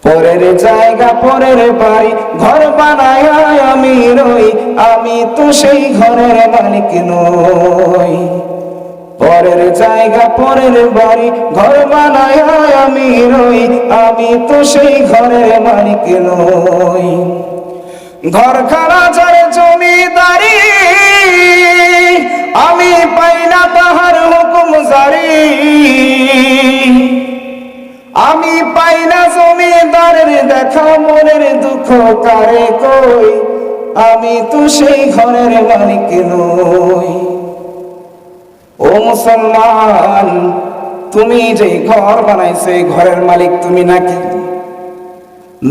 পরের জায়গা পরের বাড়ি ঘর বানায় আমি রই, আমি তো সেই ঘরের মালিক নই। পরের জায়গা পরের বাড়ি ঘর বানায় আমি রই, আমি তো সেই ঘরের মালিক নই। ঘরখানা যার জমিদারি, আমি পাই না তাহার হুকুম জারি। আমি পাই না জমিদারের দেখা, মনের দুঃখ কারে কই, আমি তো সেই ঘরের মালিক নই। ও মুসলমান, তুমি যে ঘর বানাইছো এই ঘরের মালিক তুমি নাকি?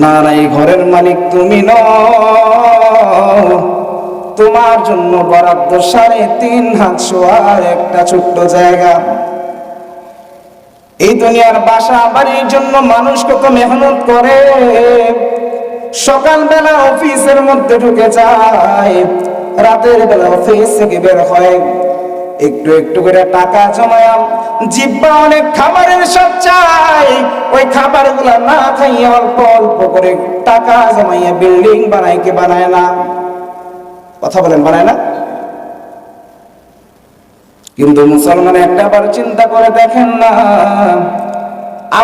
না না, এই ঘরের মালিক তুমি নও। তোমার জন্য বরাদ্দ 3.5 হাত সোয়ার একটা ছোট্ট জায়গা। এই দুনিয়ার বাসা বাড়ির জন্য মানুষ কত মেহনত করে। সকালবেলা অফিসের মধ্যে ঢুকে যায়, রাতের বেলা অফিস থেকে বের হয়, একটু একটু করে টাকা জমায়, জিব্বা অনেক খাবারের সব চাই, ওই খাবারগুলা না খাইয়ে অল্প অল্প করে টাকা জমাইয়া বিল্ডিং বানায় কি বানায় না? কথা বলেন, বানায় না? কিন্তু মুসলমান একটাবার চিন্তা করে দেখেন না,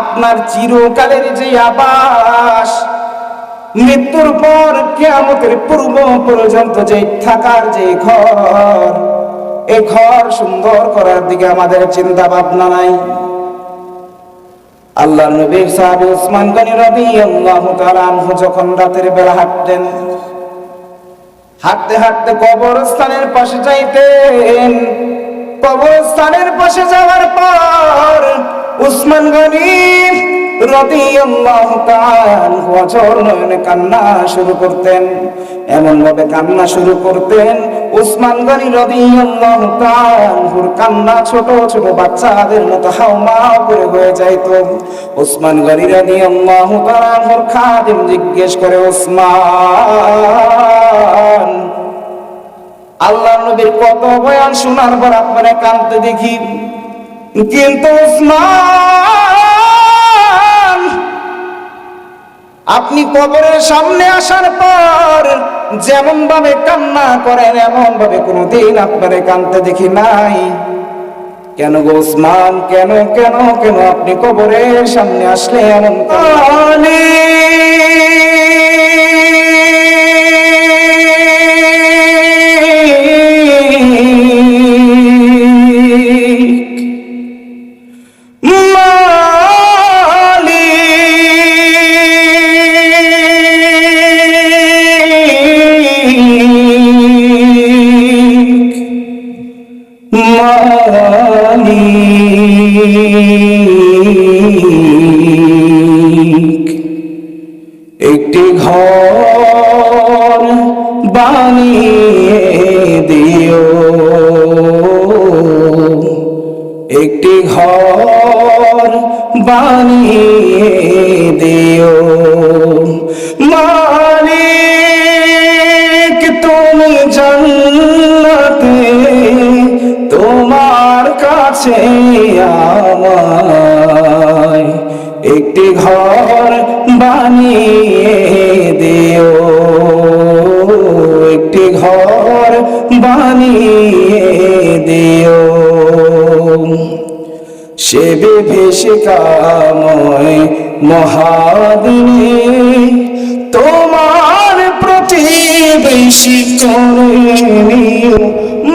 আপনার চিরকালের যে আবাস, মৃত্যুর পর কিয়ামতের পূর্ব পর্যন্ত যে থাকার যে ঘর, এই ঘর সুন্দর করার দিকে আমাদের চিন্তা ভাবনা নাই। আল্লাহ নবীর সাহাবী উসমান গনি রাদিয়াল্লাহু তাআলা আনহু যখন রাতের বেলা হাঁটতেন, হাঁটতে হাঁটতে কবরস্থানের পাশে যাইতেন। কবরস্থানের পাশে যাওয়ার পর উসমান গনি রাদিয়াল্লাহু তাআলা আনহু অঝোর নয়নে কান্না শুরু করতেন। এমন ভাবে কান্না শুরু করতেন, উসমান গনি রাদিয়াল্লাহু তাআলা আনহুর কান্না ছোট ছোট বাচ্চাদের মতো হাউমাউ করে হয়ে যাইত। উসমান গনি রাদিয়াল্লাহু তাআলা আনহুর খাদিম জিজ্ঞেস করে, উসমান, আল্লাহর নবীর কত বয়ান শোনার পর আপনারে কাঁদতে দেখি, কিন্তু উসমান, আপনি কবরের সামনে আসার পর যেমন ভাবে কান্না করেন এমন ভাবে কোনোদিন আপনারে কাঁদতে দেখি নাই। কেন গো উসমান, কেন কেন কেন আপনি কবরের সামনে আসলে এমন কাঁদেন? একটি ঘর বানিয়ে দিও, একটি ঘর বানিয়ে দিও, মালিক তুমি জান্নাতে তোমার কাছে আমায় একটি ঘর বানিয়ে দিও, একটি ঘর বানিয়ে দিও। সে বিভীষিকাময় মহাদিনে তোমার প্রতিবেশী করে নিও,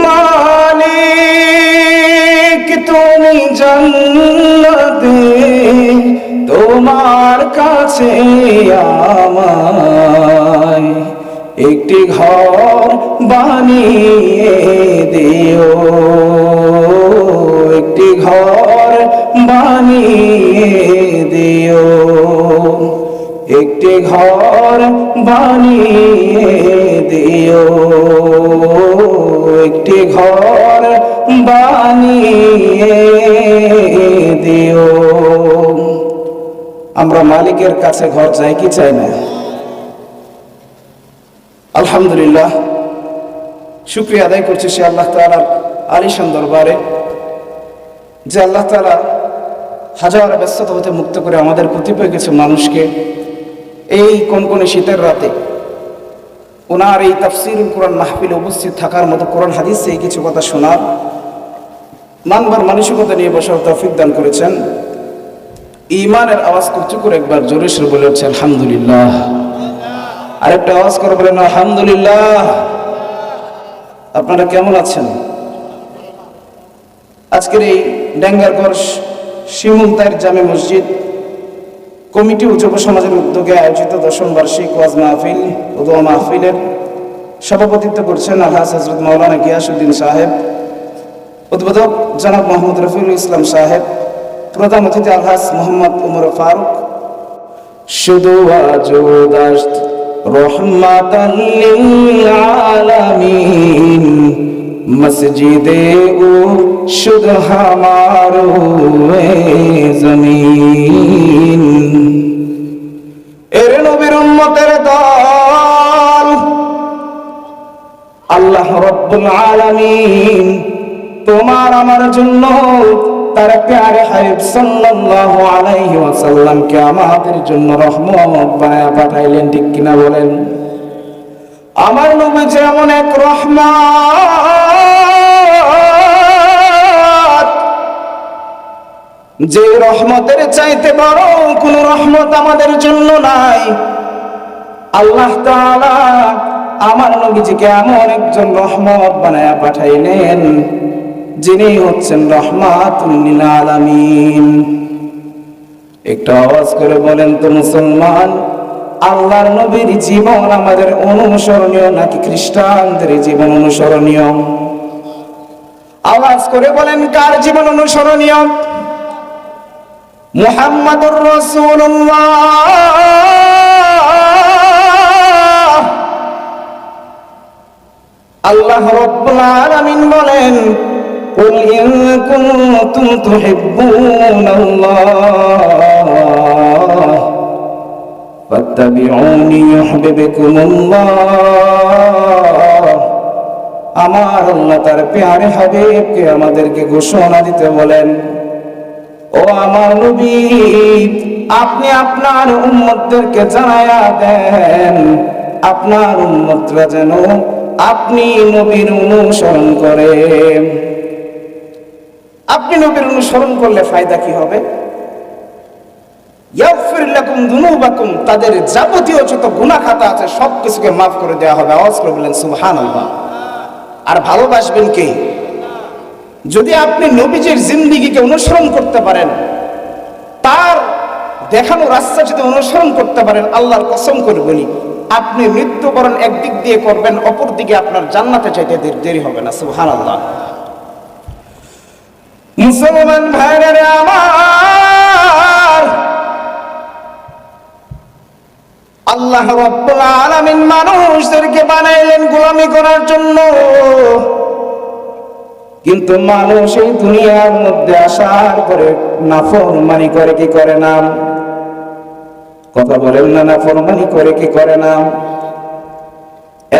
মালিক তুমি জান্নাতে তোমার কাছে আমায় একটি ঘর বানিয়ে দিও, একটি ঘর বানিয়ে দিও, একটি ঘর বানিয়ে দিও, একটি ঘর বানিয়ে দিও। আমরা মালিকের কাছে ঘর চাই কি চাই না? আলহামদুলিল্লাহ, শুকরিয়া আদায় করছি সে আল্লাহ তাআলার আলিশান দরবারে যে আল্লাহ তাআলা হাজার ব্যস্ততা হতে মুক্ত করে আমাদের কতিপয় কিছু মানুষকে এই কনকনে শীতের রাতে ওনার এই তাফসীরুল কোরআন মাহফিলে উপস্থিত থাকার মতো কোরআন হাদিসে এই কিছু কথা শোনার মানবার মানসিকতা নিয়ে বসার তৌফিক দান করেছেন। ঈমানের আওয়াজ উঁচু করে একবার জোরে সোরে বলে উঠছে আলহামদুলিল্লাহ। আরেকটা আওয়াজ করে বলেন আলহামদুলিল্লাহ। আপনারা কেমন আছেন? আজকের এই ডেঙ্গারগড় শিমুলতাইর জামে মসজিদ কমিটি ও যুব সমাজের উদ্যোগে আয়োজিত 10ম বার্ষিক ওয়াজ মাহফিল ও দোয়া মাহফিলের সভাপতিত্ব করছেন আলহাজ হযরত মাওলানা গিয়াসউদ্দিন সাহেব, উদ্বোধক জনাব মোহাম্মদ রফিউল ইসলাম সাহেব, প্রধান অতিথি আলহাজ মোহাম্মদ উমর ফারুক। শুধু আজুদাস্ত রহমাতাল লিল আলামিন মসজিদে ও শুধু হামারো জমিন। এর নবীর উম্মতের দল আল্লাহ রাব্বুল আলামিন তোমার আমার জন্য তার প্যারে হাবিব সাল্লাল্লাহু আলাইহি ওয়াসাল্লামকে আমাদের জন্য রহমত বানায়া পাঠাইলেন, ঠিক কিনা বলেন? আমার নবী যেমন এক রহমত, যে রহমতের চাইতে বড় কোন রহমত আমাদের জন্য নাই। আল্লাহ তাআলা আমার নবীজিকে এমন একজন রহমত বানায়া পাঠাইলেন যিনি হচ্ছেন রাহমাতুল লিল আলামিন। একটা আওয়াজ করে বলেন তো মুসলমান, আল্লাহর নবীর জীবন আমাদের অনুসরণীয় নাকি খ্রিস্টানদের জীবন অনুসরণীয়? আওয়াজ করে বলেন কার জীবন অনুসরণীয়? মুহাম্মাদুর রাসূলুল্লাহ। আল্লাহ রাব্বুল আলামিন বলেন قل إن كنتم تحبون الله فاتبعوني يحببكم الله। আমার আল্লাহ তার প্যারে হাবিবকে আমাদেরকে ঘোষণা দিতে বলেন, ও আমার নবী আপনি আপনার উম্মতদেরকে জানায়া দেন আপনার উম্মতরা যেন আপনি নবীর অনুসরণ করে। আপনি নবীর অনুসরণ করলে ফায়দা কি হবে? ইয়াগফির লাকুম যুনুবাকুম, তাদের যাবতীয় যত গুনাহ খাতা আছে সব কিছুকে মাফ করে দেওয়া হবে। আওয়াজ করে বলেন সুবহানাল্লাহ। আর ভালোবাসবেন কে? যদি আপনি নবীজির জিন্দেগিকে অনুসরণ করতে পারেন, তার দেখানো রাস্তা যদি অনুসরণ করতে পারেন, আল্লাহর কসম করে বলি আপনি মৃত্যুবরণ একদিক দিয়ে করবেন, অপর দিকে আপনার জান্নাতে যাইতে দেরি হবে না। সুবহানাল্লাহ। মুসলমান ভাইরা আমার, আল্লাহ রাব্বুল আলামিন মানুষদেরকে বানাইলেন গোলামি করার জন্য, কিন্তু মানুষ এই দুনিয়ার মধ্যে আসার পরে নাফরমানি করে কি করে না? কথা বলেন না, নাফরমানি করে কি করে না?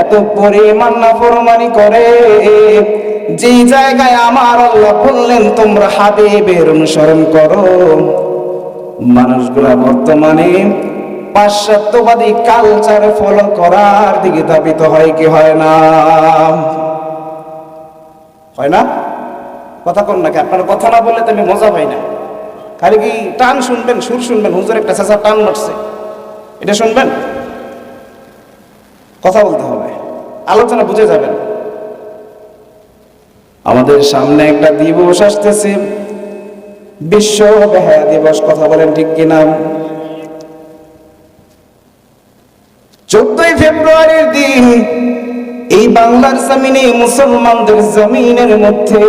এত পরিমাণ নাফরমানি করে যে জায়গায় আমার আল্লাহ বললেন তোমরা হাবিবের অনুসরণ করো, মানুষগুলা বর্তমানে পাশ্চাত্যবাদী কালচার ফলো করার দিকে ধাবিত হয় কি হয় না? হয় না? কথা কোন নাকি? আপনার কথা না বললে তো আমি মজা পাই না। খালি কি টান শুনবেন, সুর শুনবেন, হুজুর একটা চাচা টান মারছে এটা শুনবেন? কথা বলতে হবে, আলোচনা বুঝে যাবেন। আমাদের সামনে একটা দিবস আসতেছে, বিশ্ব বেহায়া দিবস। কথা বলেন ঠিক কিনা? 14ই ফেব্রুয়ারির দিন এই বাংলার জমিনে, মুসলমানদের জমিনের মধ্যে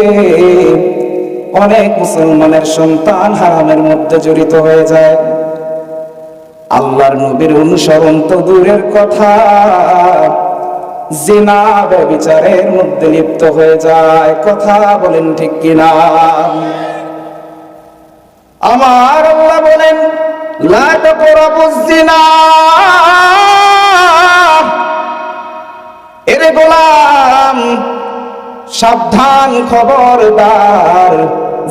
অনেক মুসলমানের সন্তান হারামের মধ্যে জড়িত হয়ে যায়। আল্লাহর নবীর অনুসরণ তো দূরের কথা, জিনা ব্যভিচারের মধ্যে লিপ্ত হয়ে যায়। কথা বলেন ঠিক কিনা? আমার আল্লাহ বলেন লা তাকরাবুজ জিনা, এরে গোলাম সাবধান, খবরদার,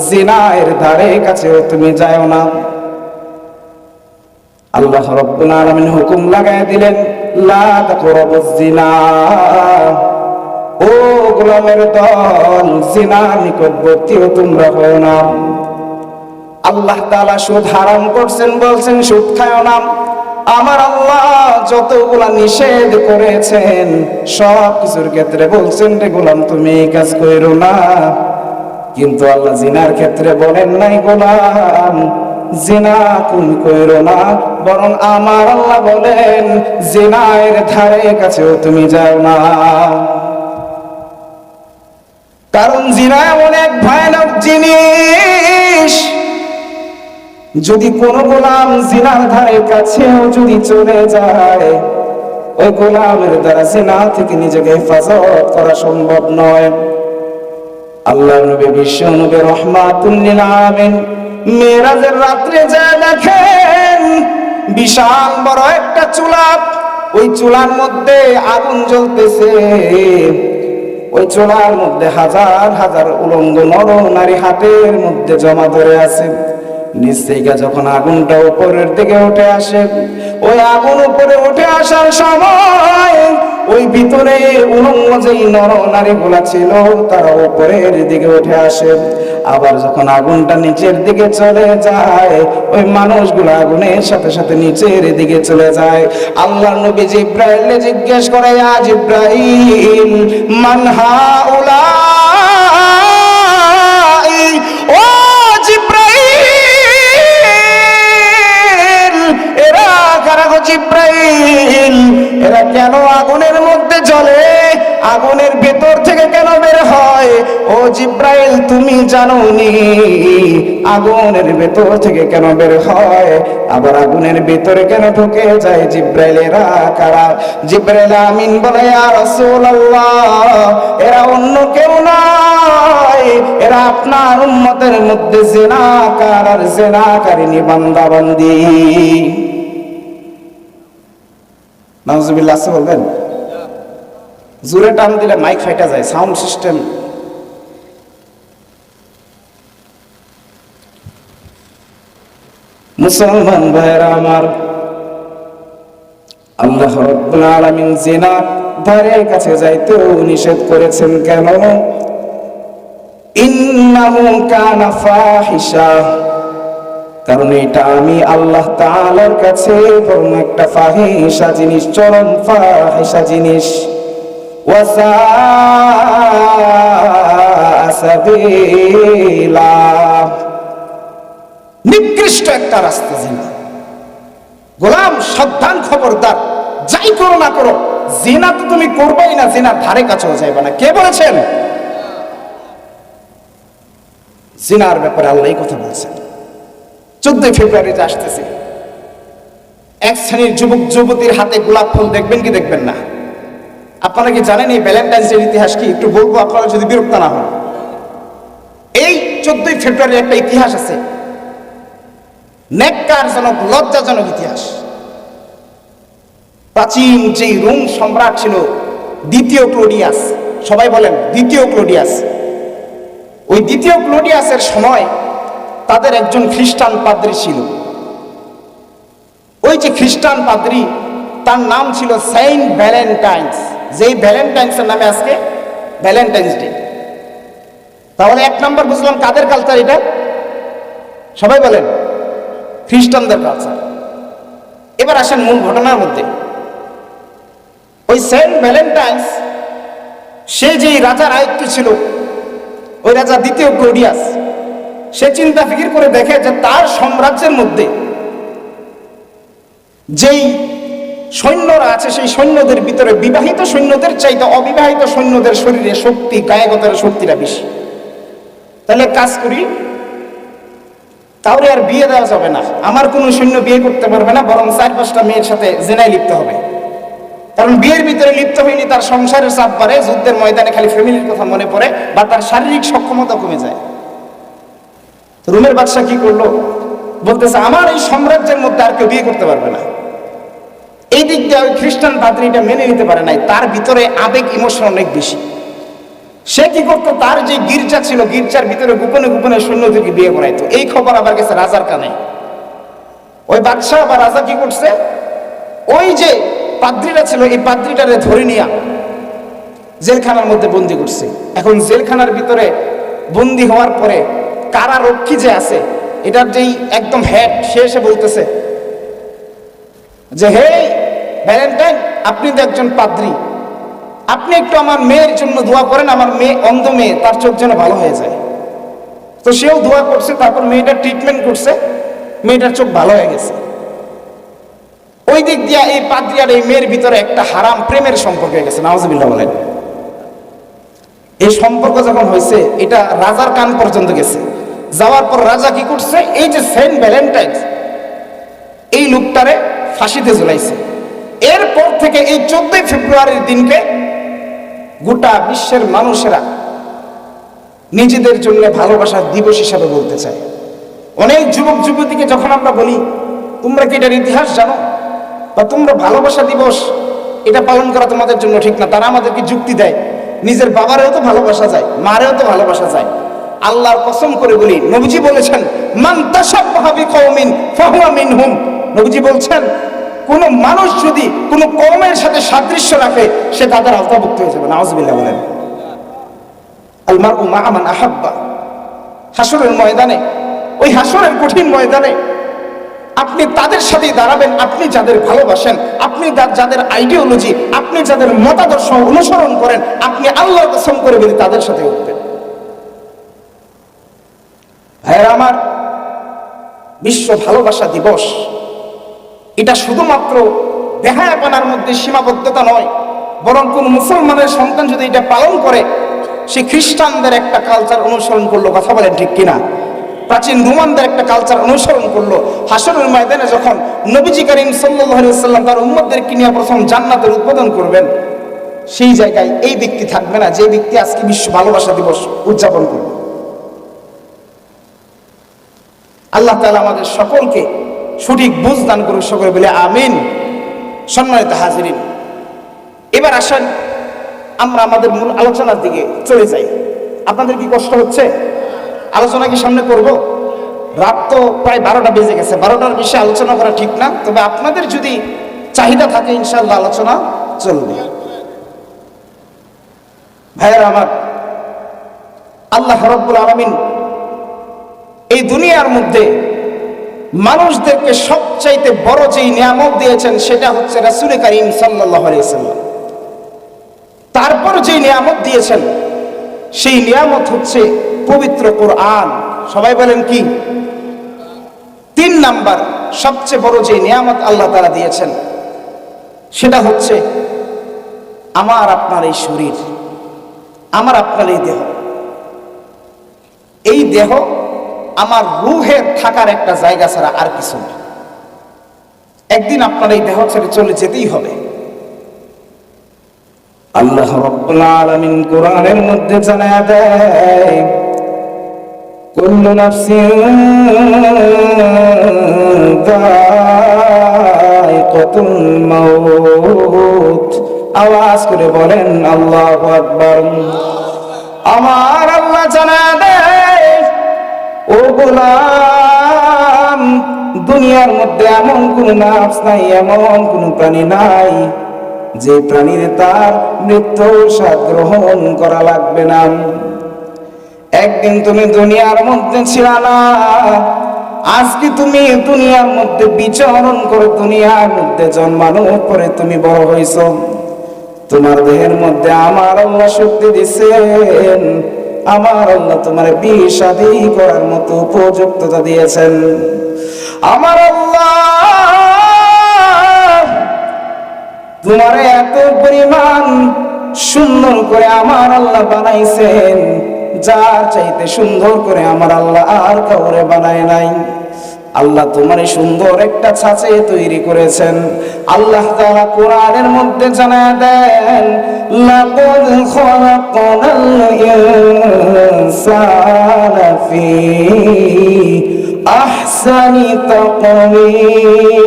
জিনার ধারে কাছেও তুমি যাও না। আল্লাহ রাব্বুল আলামিন হুকুম লাগায় দিলেন, লা তাকরাবুজ জিনা, ও গোলামের দল, জিনার নিকটবর্তীও তোমরা হও না। আল্লাহ তাআলা সুদ হারাম করছেন, বলছেন সুদ খায়ও না। আমার আল্লাহ যতগুলা নিষেধ করেছেন সব কিছুর ক্ষেত্রে বলছেন রে গোলাম তুমি এই কাজ করো না, কিন্তু আল্লাহ জিনার ক্ষেত্রে বলেন নাই গোলাম জিনা তুমি করো না, বরং আমার আল্লাহ বলেন জিনার ধারে কাছেও তুমি যাও না। কারণ জিনা অনেক ভয়ানক জিনিস। যদি কোনো গোলাম জিনার ধারে কাছেও যদি চলে যায়, ওই গোলামের দ্বারা জিনা থেকে নিজেকে হেফাজত করা সম্ভব নয়। আল্লাহ নবী বিশ্ব নবী রহমাতুল লিল আলামিন মেরাজের রাত্রে যায় দেখেন বিশাল বড় একটা চুলা, ওই চুলার মধ্যে আগুন জ্বলতেছে। ওই চুলার মধ্যে হাজার হাজার উলঙ্গ নর নারী হাতের মধ্যে জমা ধরে আছে। নিচ থেকে যখন আগুনটা উপরের দিকে উঠে আসে, ওই আগুন উপরে উঠে আসার সময় ওই ভিতরে উলঙ্গ যেই নর নারী গুলা ছিল তারা উপরের দিকে উঠে আসে। আবার যখন আগুনটা নিচের দিকে চলে যায়, ওই মানুষগুলো আগুনের সাথে সাথে নিচের দিকে চলে যায়। আল্লাহ নবী জিব্রাইল জিজ্ঞেস করে, ইয়া জিব্রাইল মান হাউলাই, ও জিব্রাইল এরা কারা গো জিব্রাইল, এরা কেন আগুনের মধ্যে জ্বলে, আগুনের ভেতর থেকে কেন বের হয়? ও জিব্রাইল তুমি জানো নি আগুনের ভেতর থেকে কেন বের হয়, আবার আগুনের ভেতরে কেন ঢুকে যায়? জিব্রাইল এরা কারা? জিব্রাইল আমিন বলে, ইয়া রাসূলুল্লাহ এরা অন্য কেউ নয়, এরা আপনার উম্মতের মধ্যে জিনাকার আর জিনাকারিনী বান্দা বান্দি। নাউজুবিল্লাহ আছে বলবেন? জোরে টান দিলে মাইক ফাইটা যায়, সাউন্ড সিস্টেম। মুসলমান ভাইরা আমার, আল্লাহ রাব্বুল আলামিন জিনা ধারে কাছে যাইতেও নিষেধ করেছেন কেন? ইন্নাহু কানা ফাহিশা, কারণ এটা আমি আল্লাহ তাআলার কাছে বরং একটা ফাহিশা জিনিস, চরম ফাহিশা জিনিস। নিকৃষ্ট একটা রাস্তা জিনা। গোলাম সাবধান, খবরদার, যাই করো না করো জিনা তো তুমি করবেই না, জিনার ধারে কাছেও যাইবে না। কে বলেছেন? জিনার ব্যাপারে আল্লাহ এই কথা বলছেন। 14 ফেব্রুয়ারিতে আসতেছে, এক শ্রেণীর যুবক যুবতীর হাতে গোলাপ ফুল দেখবেন কি দেখবেন না? আপনারা কি জানেন এই ভ্যালেন্টাইন্স ডের ইতিহাস কি? একটু বলবো, আপনারা যদি বিরক্ত না হন। এই 14 ফেব্রুয়ারির একটা ইতিহাস আছে, নেককারজনক, লজ্জাজনক ইতিহাস। প্রাচীন যেই রোম সম্রাট ছিল দ্বিতীয় ক্লোডিয়াস, সবাই বলেন দ্বিতীয় ক্লোডিয়াস, ওই দ্বিতীয় ক্লোডিয়াসের সময় তাদের একজন খ্রিস্টান পাদ্রী ছিল। ওই যে খ্রিস্টান পাদ্রী, তার নাম ছিল সেন্ট ভ্যালেন্টাইন্স। যেই ভ্যালেন্টাইন্সের নামে আজকে ভ্যালেন্টাইন্স ডে। তাহলে এক নম্বর বুঝলাম কাদের কালচার এটা? সবাই বলেন খ্রিস্টানদের কালচার। এবার আসেন মূল ঘটনার মধ্যে। ওই সেন্ট ভ্যালেন্টাইন্স সে যেই রাজার আয়ত্ত ছিল, ওই রাজা দ্বিতীয় ক্লোডিয়াস, সে চিন্তা ফিকির করে দেখে যে তার সাম্রাজ্যের মধ্যে যেই সৈন্যরা আছে সেই সৈন্যদের ভিতরে বিবাহিত সৈন্যদের চাইতে অবিবাহিত সৈন্যদের শরীরে শক্তি, কায়গতের শক্তিটা বেশি। তাহলে কাজ করি, কাউরে আর বিয়ে দেওয়া যাবে না, আমার কোনো সৈন্য বিয়ে করতে পারবে না, বরং 4-5টা মেয়ের সাথে জেনায় লিপ্ত হবে। কারণ বিয়ের ভিতরে লিপ্ত হইলে তার সংসারের চাপ বাড়ে, যুদ্ধের ময়দানে খালি ফ্যামিলির কথা মনে পড়ে, বা তার শারীরিক সক্ষমতা কমে যায়। রোমের বাদশা কি করলো? বলতেছে আমার এই সাম্রাজ্যের মধ্যে আর কেউ বিয়ে করতে পারবে না। এই দিক দিয়ে ওই খ্রিস্টান পাদ্রীটা মেনে নিতে পারে নাই, তার ভিতরে আবেগ, ইমোশন অনেক বেশি। সে কি করতো, তার যে গির্জা ছিল, গির্জার ভিতরে গোপনে গোপনে সৈন্যদেরকে বিয়ে করাইতো। এই খবর আবার গেছে রাজার কানে। ওই বাদশাহ বা রাজা কি করছে, ওই যে পাদ্রীরা ছিল এই পাদ্রীটারে ধরে নিয়ে জেলখানার মধ্যে বন্দি করছে। এখন জেলখানার ভিতরে বন্দি হওয়ার পরে কারারক্ষী যে আছে এটার যেই একদম হেড, সে এসে বলতেছে যে হে ভ্যালেন্টাইন, আপনি তো একজন পাদ্রী, আপনি একটু আমার মেয়ের জন্য দোয়া করেন, আমার মেয়ে অন্ধ মেয়ে, তার চোখ যেন ভালো হয়ে যায়। তো সেও দোয়া করছে, তারপর মেয়েটার ট্রিটমেন্ট করছে, মেয়েটার চোখ ভালো হয়ে গেছে। ওই দিক দিয়া এই পাদ্রী আর এই মেয়ের ভিতরে একটা হারাম প্রেমের সম্পর্ক হয়ে গেছে, নাউজুবিল্লাহ বলেন। এই সম্পর্ক যখন হয়েছে এটা রাজার কান পর্যন্ত গেছে। যাওয়ার পর রাজা কি করছে, এই যে সেন্ট ভ্যালেন্টাইন এই লোকটারে ফাঁসিতে ঝুলাইছে। এরপর থেকে এই 14 ফেব্রুয়ারির দিনকে গোটা বিশ্বের মানুষেরা নিজেদের জন্য ভালোবাসার দিবস হিসাবে বলতে চায়। অনেক যুবক যুবতীকে যখন আমরা বলি তোমরা কি এটার ইতিহাস জানো, বা তোমরা ভালোবাসা দিবস এটা পালন করা তোমাদের জন্য ঠিক না, তারা আমাদেরকে যুক্তি দেয় নিজের বাবারেও তো ভালোবাসা যায়, মারেও তো ভালোবাসা যায়। আল্লাহর কসম করে বলি, নবীজি বলেছেন মান তাশাব্বাহা বিকওমিন ফাহুয়া মিনহুম। নবীজি বলছেন কোন মানুষ যদি কোন কওমের সাথে সাদৃশ্য রাখে সে তাদের আওতাভুক্ত হয়ে যাবে, নাউজুবিল্লাহ বলেন। আল মারউ মা'a মান আহাব্বা। হাসরের ময়দানে, ওই হাসরের কঠিন ময়দানে আপনি তাদের সাথেই দাঁড়াবেন আপনি যাদের ভালোবাসেন, আপনি যাদের আইডিওলজি, আপনি যাদের মতাদর্শ অনুসরণ করেন, আপনি আল্লাহর কসম করে বলি তাদের সাথে উঠবেন। ভাইয়েরা আমার, বিশ্ব ভালোবাসা দিবস এটা শুধুমাত্র বেহায়াপনার মধ্যে সীমাবদ্ধতা নয়, বরং কোন মুসলমানের সন্তান যদি এটা পালন করে সে খ্রিস্টানদের একটা কালচার অনুসরণ করলো, কথা বলেন ঠিক কিনা, প্রাচীন রোমানদের একটা কালচার অনুসরণ করলো। হাসরের ময়দানে যখন নবীজি করিম সাল্লাল্লাহু আলাইহি ওয়াসাল্লাম তার উম্মতদেরকে নিয়ে প্রথম জান্নাতের উদ্বোধন করবেন, সেই জায়গায় এই ব্যক্তি থাকবে না যে ব্যক্তি আজকে বিশ্ব ভালোবাসা দিবস উদযাপন করবে। আল্লাহ তাআলা আমাদের সকলকে সঠিক বুঝ দান করুন, সকলে বলে আমিন। সম্মানিত হাজিরিন, এবার আসেন আমরা আমাদের মূল আলোচনার দিকে চলে যাই। আপনাদের কি কষ্ট হচ্ছে? আলোচনা কি সামনে করব? রাত তো প্রায় 12টা বেজে গেছে, 12টার বেশি আলোচনা করা ঠিক না, তবে আপনাদের যদি চাহিদা থাকে ইনশাআল্লাহ আলোচনা চলবে। ভাইয়েরা আমার, আল্লাহ রাব্বুল আলামিন এই দুনিয়ার মধ্যে মানুষদেরকে সবচাইতে বড় যেই নিয়ামত দিয়েছেন সেটা হচ্ছে রাসূল করিম সাল্লাল্লাহু আলাইহি ওয়াসাল্লাম। তারপর যেই নিয়ামত দিয়েছেন সেই নিয়ামত হচ্ছে পবিত্র কোরআন। সবাই বলেন কি? 3 নাম্বার সবচেয়ে বড় যে নিয়ামত আল্লাহ তাআলা দিয়েছেন সেটা হচ্ছে আমার আপনার এই শরীর, আমার আপনার এই দেহ। এই দেহ আমার রূহের থাকার একটা জায়গা ছাড়া আর কিছু না। একদিন আপনার এই দেহ ছেড়ে চলে যেতেই হবে। আল্লাহ রাব্বুল আলামিন কোরআনের মধ্যে জানায় দেয় কুল্লু নাফসিন যায়িকাতুল মাউত। আওয়াজ করে বলেন আল্লাহু আকবার। আমার আল্লাহ জানায় দেয় ও গোলাম, দুনিয়ার মধ্যে এমন কোন নাফস নাই, এমন কোন প্রাণী নাই যে প্রাণীর তার মৃত্যুর স্বাদ গ্রহণ করা লাগবে না। একদিন তুমি দুনিয়ার মধ্যে ছিল না, আজকে তুমি দুনিয়ার মধ্যে বিচরণ করে দুনিয়ার মধ্যে জন্মানোর পরে তুমি বড় হইছো। তোমার দেহের মধ্যে আমার আল্লাহ শক্তি দিয়েছেন, আমার আল্লাহ তোমার বিয়ে শাদী করার মতো উপযুক্ততা দিয়েছেন। আমার আল্লাহ তোমারে এত পরিমাণ সুন্দর করে আমার আল্লাহ বানাইছেন, যার চাইতে সুন্দর করে আমার আল্লাহ আর কাউরে বানায় নাই। আল্লাহ তোমার সুন্দর একটা ছাঁচে তৈরি করেছেন। আল্লাহ তাআলা কোরআনের মধ্যে জানায় দেন লাকাদ খালাকনাল ইনসানা ফি আহসানি তাকওয়িম।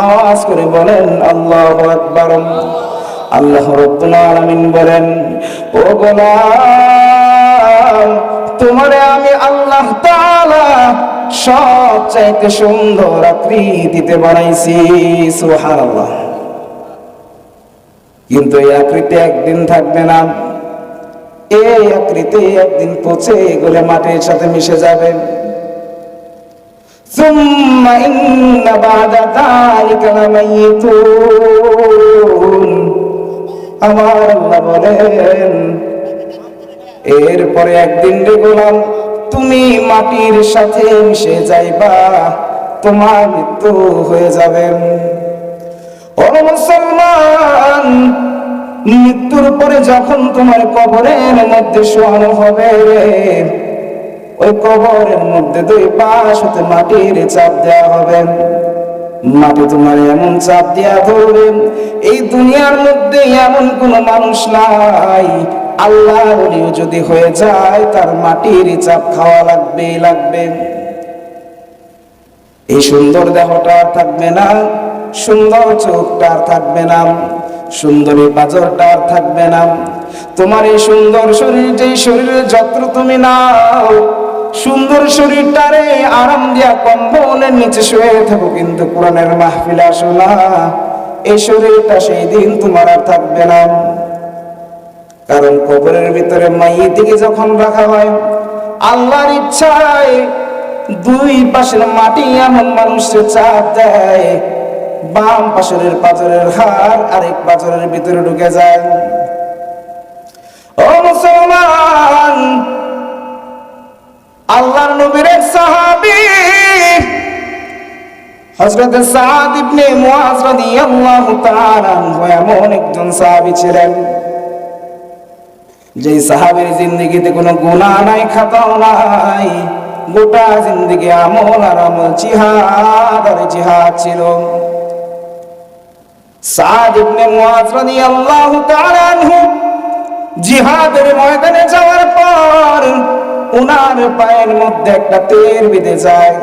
আওয়াজ করে বলেন আল্লাহু আকবার। আল্লাহ রাব্বুল আলামিন বলেন ও গোলাম, তোমারে আমি আল্লাহ তাআলা সবচাইতে সুন্দর আকৃতিতে বানাইছি। সুবহানাল্লাহ। কিন্তু এই আকৃতি একদিন থাকবে না, এই আকৃতি একদিন পচে গলে মাটির সাথে মিশে যাবে। সুম্মা ইন্না বাদা যালিকা লামাইতুন, আমার আল্লাহ বলেন এরপরে একদিন রে গোলাম তুমি মাটির সাথে মিশে যাইবা, তোমার মৃত্যু হয়ে যাবে। ও মুসলমান, মৃত্যুর পরে যখন তোমার কবরের মধ্যে শোয়ানো হবে, ওই কবরের মধ্যে দুই পাশ হতে মাটির চাপ দেওয়া হবে। মাটি তোমার এমন চাপ দেওয়া ধরবে, এই দুনিয়ার মধ্যে এমন কোন মানুষ নাই আল্লাহর ওলিও যদি হয়ে যায় তার মাটির চাপ খাওয়া লাগবে। এই সুন্দর দেহটা আর থাকবে না, সুন্দর চোখটা আর থাকবে না, সুন্দরী পাঁজরটা আর থাকবে না। তোমার এই সুন্দর শরীর, যেই শরীরের যত্ন তুমি নাও, সুন্দর শরীরটারে আরাম দিয়া কম্বলের নিচে শুয়ে থাকো, কিন্তু কোরআনের মাহফিলে আসো না, এই শরীরটা সেই দিন তোমার আর থাকবে না। কারণ কবরের ভিতরে মাইয়িতকে যখন রাখা হয়, আল্লাহর ইচ্ছায় দুই পাশের মাটি এমন মানুষের চাপ দেয়, বাম পাশের পাঁজরের হাড় আরেক পাঁজরের ভিতরে ঢুকে যায়। ও মুসলমান, আল্লাহর নবীর এক সাহাবী হযরত সাদ ইবনে মুআয রাদিয়াল্লাহু তাআলা আনহু এমন একজন সাহাবী ছিলেন, যে সাহাবীর জিন্দেগিতে কোনো গুনাহ নাই, খাতাও নাই, গোটা জিন্দেগি আমল আর আমল, জিহাদ আর জিহাদ ছিল। সাদ ইবনে মুআয রাদিয়াল্লাহু তাআলা আনহু জিহাদের ময়দানে যাওয়ার পর উনার পায়ের মধ্যে একটা তীর বিঁধে যায়।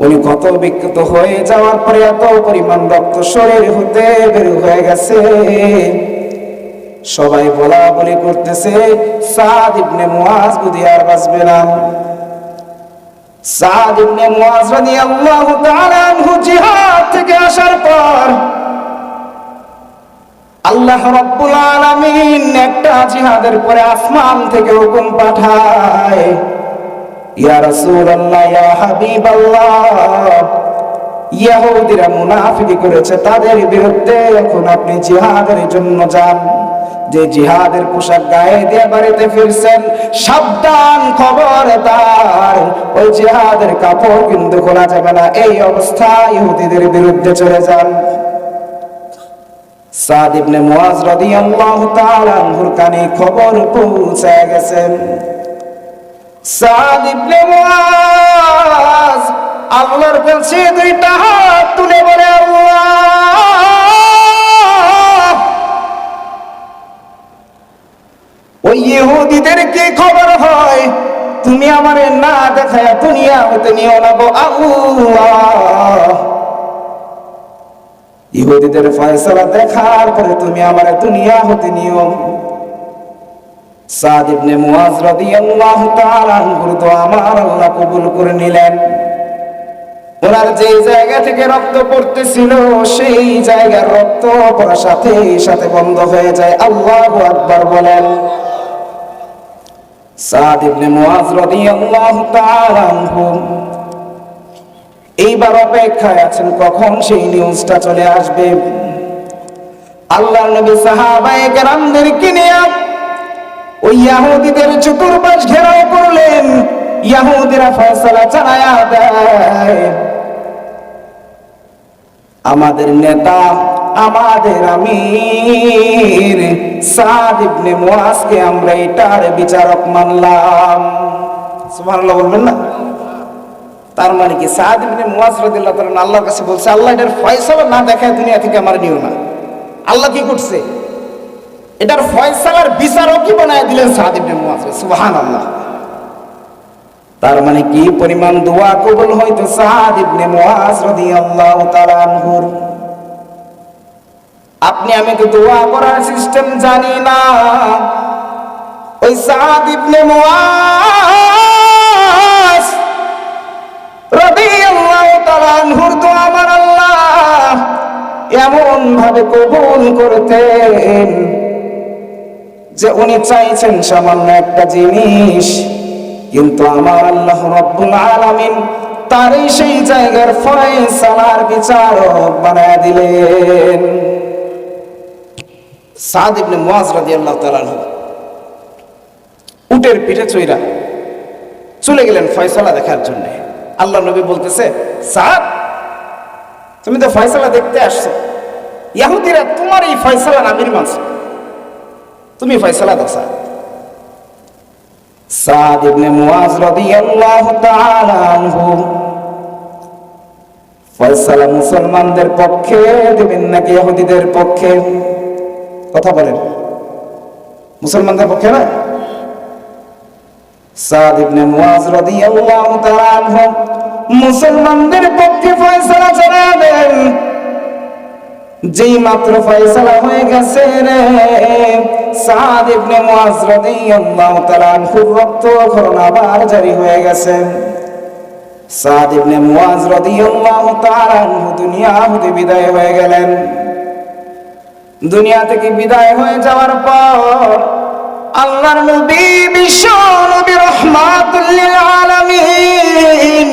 উনি ক্ষত বিক্ষত হয়ে যাওয়ার পরে এত পরিমাণ রক্ত শরীর হতে বের হয়ে গেছে, সবাই বলা বলি করতেছে সাদ ইবনে মুআয বুঝি আর বাঁচবে না। সাদ ইবনে মুআয রাদিয়াল্লাহু তাআলা আনহু জিহাদ থেকে আসার পর আল্লাহ রাব্বুল আলামিন একটা জিহাদের পরে আসমান থেকে হুকুম পাঠায়, ইয়া রাসূলুল্লাহ, ইয়া হাবিবাল্লাহ, ইহুদিরা মুনাফিকি করেছে, তাদের বিরুদ্ধে এখন আপনি জিহাদের জন্য যান। যে জিহাদের পোশাক গায়ে দিয়ে বাড়িতে ফিরছেন, সাবধান, খবরদার, ওই জিহাদের কাপড় কিন্তু খোলা যাবে না, এই অবস্থায় ইহুদিদের বিরুদ্ধে চলে যান। সাদ ইবনে মুআয রাদিয়াল্লাহু তাআলা আনহুর কানে খবর পৌঁছে গেছে। সাদ ইবনে মুআয আল্লাহর কাছে দুইটা হাত তুলে বলে, আল্লাহ, ওই ইহুদিদের কি খবর হয় তুমি আমারে না দেখায়া দুনিয়া হতে নিও না গো আল্লাহ। ইহুদিদের ফয়সালা দেখার পরে তুমি আমারে দুনিয়া হতে নিও। সাদ ইবনে মুআয রাদিয়াল্লাহু তাআলা আনহুর দোয়া আমার আল্লাহ কবুল করে নিলেন। ওনার যে জায়গা থেকে রক্ত পড়তেছিল সেই জায়গার রক্ত পড়ার সাথে সাথে বন্ধ হয়ে যায়। আল্লাহু আকবার বলেন। সাদ ইবনে মুআয রাদিয়াল্লাহু তাআলা আনহু এইবার অপেক্ষায় আছেন কখন সেই নিউজটা চলে আসবে। আল্লাহর নবী সাহাবায়ে কেরামদেরকে নিয়ে ওই ইহুদিদের চতুর্পাশ ঘেরাও করলেন। ইহুদিরা ফয়সালা জানায়া দেয়, আমাদের নেতা, আমাদের আমির সাদ ইবনে মুআযকে আমরা এটার বিচারক মানলাম। সুবহানাল্লাহ বলবেন না? তার মানে কি সাদ ইবনে মুআয রাদিয়াল্লাহু তাআলা আল্লাহর কাছে বলছে, আল্লাহ এটার ফয়সালা না দেখায় দুনিয়া থেকে আমার নিও না। আল্লাহ কি করছে? এটার ফয়সালার বিচারকই বানায় দিলেন সাদ ইবনে মুআয। সুবহানাল্লাহ। তার মানে কি পরিমাণ দোয়া কবুল হইতো সাদ ইবনে মুআয রাদিয়াল্লাহু তাআলা আনহুর। আপনি আমি তো দোয়া করার সিস্টেম জানি না। ওই সাদ ইবনে মুআয রাদিয়াল্লাহু তাআলা আনহুর দোয়া আমার আল্লাহ এমন ভাবে কবুল করতেন যে উনি চাইছেন সামান্য একটা জিনিস, কিন্তু আমার আল্লাহ রাব্বুল আলামিন তারই সেই জায়গার ফয়সালার বিচারক বানায় দিলেন। সাদ ইবনে মুয়াজ রাদিয়াল্লাহু তাআলা আনহু উটের পিঠে চইরা চলে গেলেন ফয়সালা দেখার জন্য। আল্লাহ নবী বলতেছে, সাদ তুমি তো ফয়সালা দেখতে আসছো, ইহুদিরা তোমার এই ফয়সালা আমির মানছে, তুমি ফয়সালা দাও। সাদ ইবনে মুয়াজ রাদিয়াল্লাহু তাআলা আনহু ফয়সালা মুসলমানদের পক্ষে দিবেন নাকি ইহুদিদের পক্ষে? কথা বলেন, মুসলমানদের পক্ষে না? সাদ ইবনে মুয়াজ রাদিয়াল্লাহু তাআলা আনহু মুসলমানদের পক্ষে ফয়সালা জানাবেন। যেই মাত্র ফয়সালা হয়ে গেছে রে, সাদ ইবনে মুয়াজ রাদিয়াল্লাহু তাআলা আনহুর রক্তক্ষরণ আবার জারি হয়ে গেছে। সাদ ইবনে মুয়াজ রাদিয়াল্লাহু তাআলা আনহু দুনিয়া হতে বিদায় হয়ে গেলেন। দুনিয়া থেকে বিদায় হয়ে যাওয়ার পর আল্লাহর নবী বিশ্ব নবী রাহমাতুল লিল আলামিন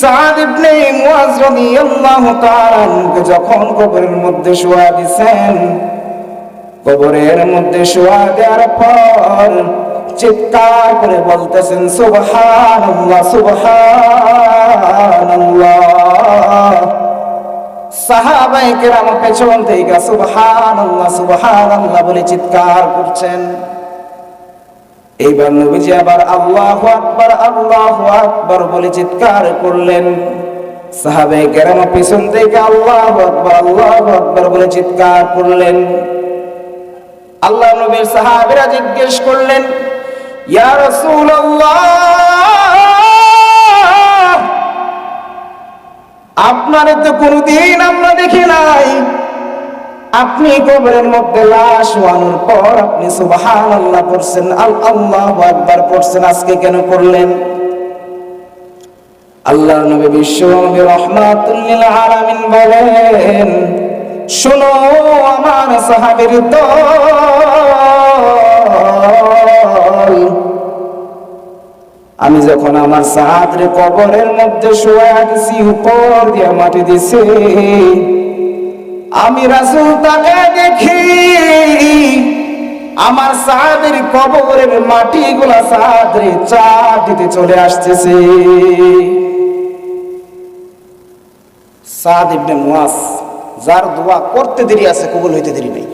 সাদ ইবনে মুয়াজ রাদিয়াল্লাহু তাআলা আনহু যখন কবরের মধ্যে শোয়া দিয়েছেন, কবরের মধ্যে শোয়া দেওয়ার পর চিৎকার করে বলতেছেন, সুবহানাল্লাহ সুবহানাল্লাহ। সাহাবায়ে কেরাম পেছন থেকে সুবহানাল্লাহ সুবহানাল্লাহ বলে চিৎকার করছেন। এইবার নবীজি আবার আল্লাহু আকবার বলে চিৎকার করলেন। সাহাবায়ে কেরাম পেছন থেকে আল্লাহু আকবার বলে চিৎকার করলেন। আল্লাহ নবীর সাহাবীরা জিজ্ঞেস করলেন, ইয়া রাসূলুল্লাহ, আপনারে তো কোনদিন আমরা দেখি নাই, আপনি কবরের মধ্যে লাশ ওয়ানোর পর আপনি সুবহানাল্লাহ পড়ছেন, আল্লাহু আকবার পড়ছেন, আজকে কেন করলেন? আল্লাহর নবী বিশ্ব নবী রাহমাতুল লিল আলামিন বলেন, শোনো আমার সাহাবীর দল, আমি যখন আমার সাহাদের কবরের মধ্যে শোয়া দিছি, উপর দিয়ে মাটি দিছি, আমি রাসূল তাকে দেখি আমার সাহাদের কবরের মাটিগুলা সাহাদের চাপ দিতে চলে আসতেছে। সাদ ইবনে মুয়াজ যার দোয়া করতে দেরি আছে, কবুল হইতে দেরি নেই।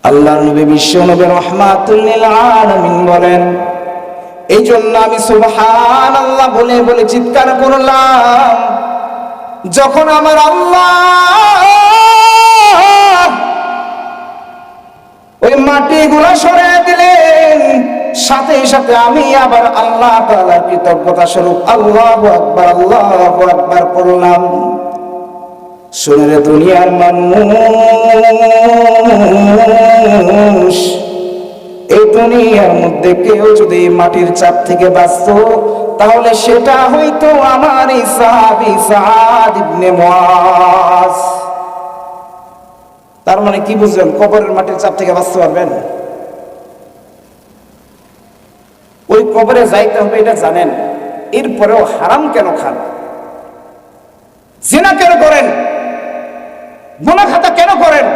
আল্লাহর নবী বিশ্ব নবী রাহমাতুল লিল আলামিন বলেন, এই জন্য আমি সুবহানাল্লাহ বলে বলে চিৎকার করলাম যখন আমার আল্লাহ ওই মাটিগুলো সরিয়ে দিলেন, সাথে সাথে আমি আবার আল্লাহ তাআলার কৃতজ্ঞতা স্বরূপ আল্লাহু আকবার পড়লাম। শুনে রে দুনিয়ার মানুষ, এই দুনিয়ার মধ্যে কেউ যদি মাটির চাপ থেকে বাঁচত, তাহলে সেটা হয়তো আমার এই সাহাবী সাদ ইবনে মুয়াজ। তার মানে কি বুঝলেন? কবরের মাটির চাপ থেকে বাঁচতে পারবেন? ওই কবরে যাইতে হবে এটা জানেন, এরপরেও হারাম কেন খান? জিনা কেন করেন? গুনাহ খাতা কেন করেন?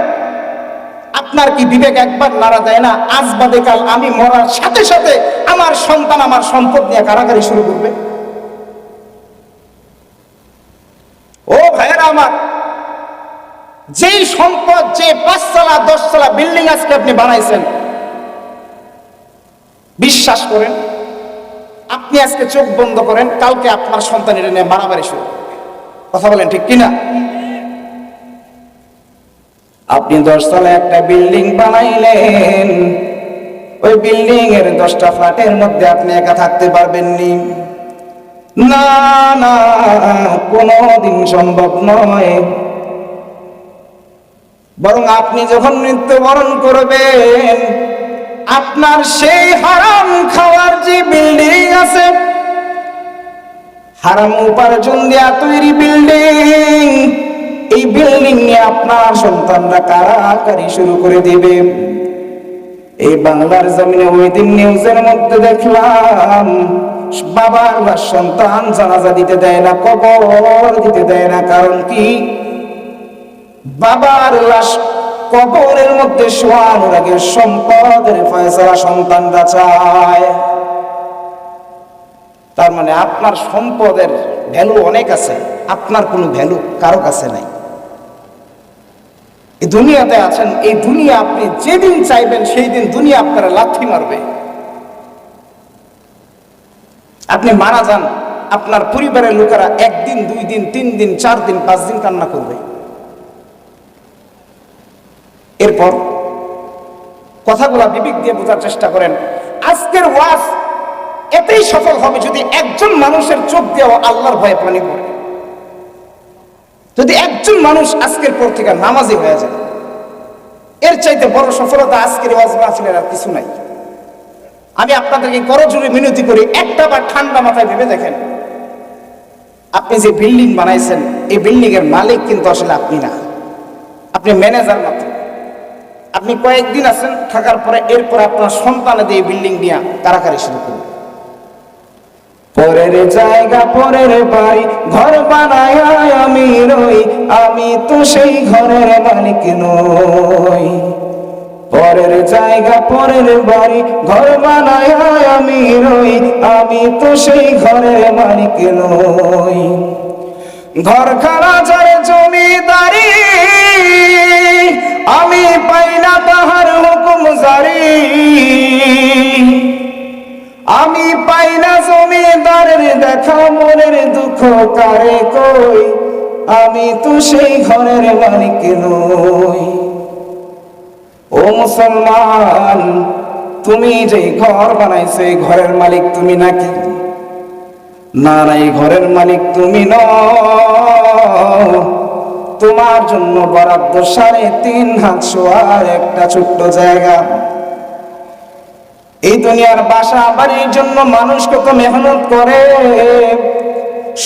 আপনার কি বিবেক একবার নাড়া দেয় না, আজ বাদে কাল আমি মরার সাথে সাথে আমার সন্তান আমার সম্পদ নিয়ে কারাকারি শুরু করবে? ও ভাইয়েরা আমার, যেই সম্পদ, যে 5 তলা 10 তলা বিল্ডিং আজকে আপনি বানাইছেন, বিশ্বাস করেন, আপনি আজকে চোখ বন্ধ করেন, কালকে আপনার সন্তানের নিয়ে মারামারি শুরু করবে। কথা বলেন ঠিক কিনা? আপনি 10 তলা একটা বিল্ডিং বানাইলেন, ওই বিল্ডিং এর 10টা ফ্ল্যাটের মধ্যে আপনি একা থাকতে পারবেননি। না না, কোনোদিন সম্ভব নয়। বরং আপনি যখন মৃত্যুবরণ করবেন, আপনার সেই হারাম খাওয়ার যে বিল্ডিং আছে, হারাম উপার্জন দেয়া তৈরি বিল্ডিং, এই বিল্ডিং নিয়ে আপনার সন্তানরা কারাকারি শুরু করে দিবে। এই বাংলার জমিনে ওই দিন নিউজের মধ্যে দেখলাম বাবার লাশ সন্তান জানাজা দিতে দেয় না, কবর দিতে দেয় না। কারণ কি? বাবার লাশ কবরের মধ্যে শোয়ানোর আগে সম্পদের ফয়সালা সন্তানরা চায়। তার মানে আপনার সম্পদের ভ্যালু অনেক আছে, আপনার কোনো ভ্যালু কারো কাছে নাই। এই দুনিয়াতে আছেন, এই দুনিয়া আপনি যেদিন চাইবেন সেই দিন দুনিয়া আপনারা লাথি মারবে। আপনি মারা যান, আপনার পরিবারের লোকেরা 1 দিন 2 দিন 3 দিন 4 দিন 5 দিন কান্না করবে। এরপর কথাগুলা বিবেক দিয়ে বোঝার চেষ্টা করেন। আজকের ওয়াজ এতেই সফল হবে যদি একজন মানুষের চোখ দিয়েও আল্লাহর ভয়ে পানি পড়ে, যদি একজন মানুষ আজকের পর থেকে নামাজি হয়ে যায়। এর চাইতে বড় সফলতা আজকের ওয়াজ মাহফিলের আর কিছু নাই। আমি আপনাদেরকে করজোড়ে মিনতি করি, একটা বার ঠান্ডা মাথায় ভেবে দেখেন, আপনি যে বিল্ডিং বানাইছেন এই বিল্ডিং এর মালিক কিন্তু আসলে আপনি না, আপনি ম্যানেজার মাত্র। আপনি কয়েকদিন আছেন, থাকার পরে এরপর আপনার সন্তানে দিয়ে বিল্ডিং নিয়ে কারাকারি শুরু করবে। পরের জায়গা পরের বাড়ি ঘর বানায় আমি রই, আমি তো সেই ঘরের মালিক নই। পরের জায়গা পরের বাড়ি ঘর বানায় আমি রই, আমি তো সেই ঘরের মালিক নই। ঘর খানা যার জমিদারি, আমি পাই না তাহার হুকুম জারি। আমি পাই না জমিদারের দেখা, মনের দুঃখ কারে কই, আমি তো সেই ঘরের মালিক নই। ও মুসলমান, তুমি যে ঘর বানাইছো এই ঘরের মালিক তুমি নাকি? না না, এই ঘরের মালিক তুমি নও। তোমার জন্য বরাদ্দ 3.5 হাত সোয়ার একটা ছোট্ট জায়গা। এই দুনিয়ার বাসা বাড়ির জন্য মানুষ কত মেহনত করে।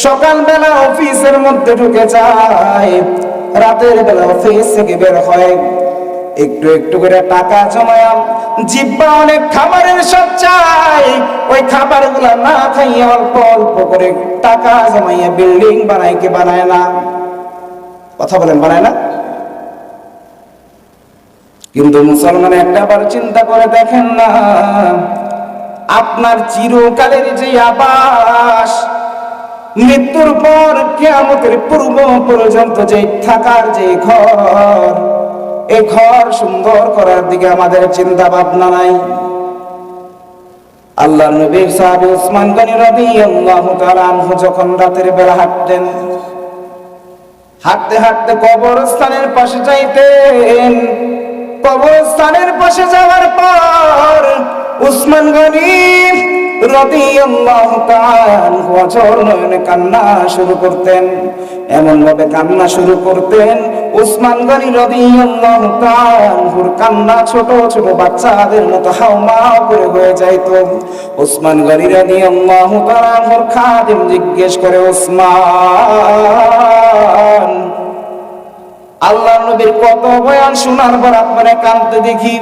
সকালবেলা অফিসের মধ্যে ঢুকে যায়, রাতের বেলা অফিস থেকে বের হয়, একটু একটু করে টাকা জমায়, জিব্বা অনেক খাবারের সব চাই, ওই খাবারগুলা না খাইয়ে অল্প অল্প করে টাকা জমাইয়া বিল্ডিং বানায় কি বানায় না? কথা বলেন, বানায় না? কিন্তু মুসলমান একটাবার চিন্তা করে দেখেন না, আপনার চিরকালের যে আবাস, মৃত্যুর পর কিয়ামতের পূর্ব পর্যন্ত যে থাকার যে ঘর, এই ঘর সুন্দর করার দিকে আমাদের চিন্তা ভাবনা নাই। আল্লাহ নবীর সাহাবী উসমান গনি রাদিয়াল্লাহু তাআলা আনহু যখন রাতের বেলা হাঁটতেন, হাঁটতে হাঁটতে কবরস্থানের পাশে যাইতেন। কবরস্থানের পাশে যাওয়ার পর উসমান গনি রাদিয়াল্লাহু তাআলা আনহু অঝোর নয়নে কান্না শুরু করতেন। এমন ভাবে কান্না শুরু করতেন, উসমান গনি রাদিয়াল্লাহু তাআলা আনহুর কান্না ছোট ছোট বাচ্চাদের মতো হাউমাউ করে হয়ে যাইত। উসমান গনি রাদিয়াল্লাহু তাআলা আনহুর খাদিম জিজ্ঞেস করে, উসমান, আল্লাহ নবীর কত বয়ান শোনার পর আপনারা কাঁদতে দেখি,